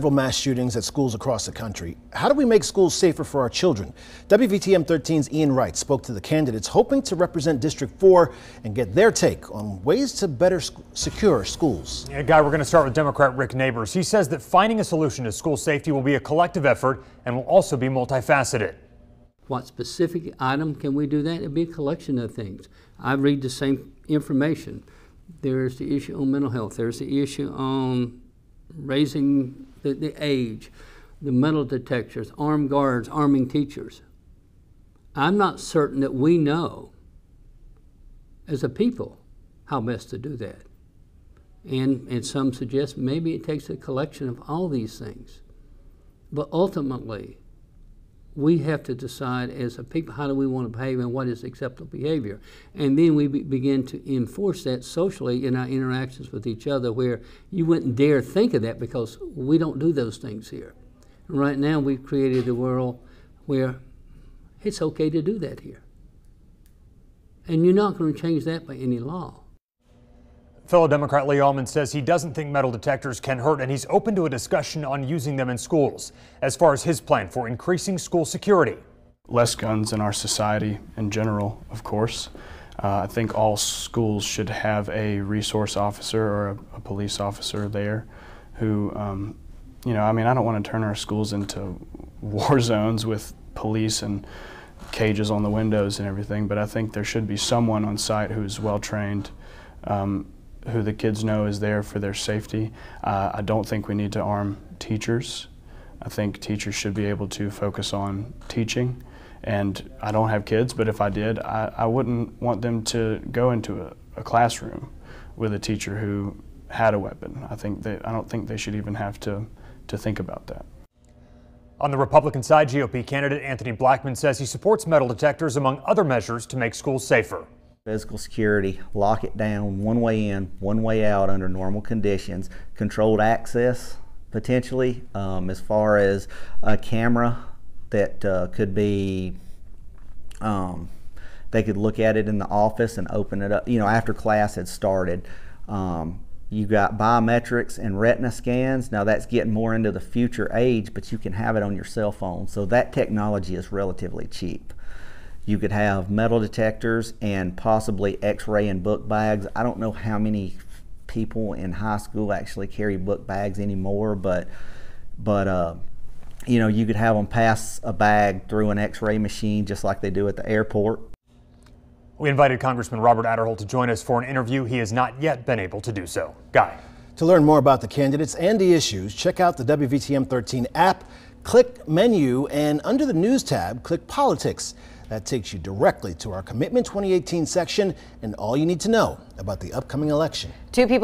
Several mass shootings at schools across the country. How do we make schools safer for our children? WVTM 13's Ian Wright spoke to the candidates hoping to represent District 4 and get their take on ways to better secure schools. Yeah, Guy, we're going to start with Democrat Rick Neighbors. He says that finding a solution to school safety will be a collective effort and will also be multifaceted. What specific item can we do that? It'd be a collection of things. I read the same information. There's the issue on mental health. There's the issue on raising the age, the metal detectors, armed guards, arming teachers. I'm not certain that we know as a people how best to do that. And some suggest maybe it takes a collection of all these things. But ultimately, we have to decide as a people how do we want to behave and what is acceptable behavior. And then we begin to enforce that socially in our interactions with each other, where you wouldn't dare think of that because we don't do those things here. And right now we've created a world where it's okay to do that here. And you're not going to change that by any law. Fellow Democrat Lee Allman says he doesn't think metal detectors can hurt, and he's open to a discussion on using them in schools. As far as his plan for increasing school security. Less guns in our society in general, of course. I think all schools should have a resource officer or a police officer there who, you know, I mean, I don't want to turn our schools into war zones with police and cages on the windows and everything, but I think there should be someone on site who's well trained, who the kids know is there for their safety. I don't think we need to arm teachers. I think teachers should be able to focus on teaching. And I don't have kids, but if I did, I wouldn't want them to go into a classroom with a teacher who had a weapon. I don't think they should even have to think about that. On the Republican side, GOP candidate Anthony Blackman says he supports metal detectors among other measures to make schools safer. Physical security, lock it down, one way in, one way out under normal conditions, controlled access potentially, as far as a camera that could be, they could look at it in the office and open it up, you know, after class had started. You got biometrics and retina scans. Now that's getting more into the future age, but you can have it on your cell phone. So that technology is relatively cheap. You could have metal detectors and possibly x-ray and book bags. I don't know how many people in high school actually carry book bags anymore, but you know, you could have them pass a bag through an x-ray machine just like they do at the airport. We invited Congressman Robert Aderholt to join us for an interview. He has not yet been able to do so. Guy. To learn more about the candidates and the issues, check out the WVTM 13 app, click menu, and under the news tab, click politics. That takes you directly to our Commitment 2018 section and all you need to know about the upcoming election. Two people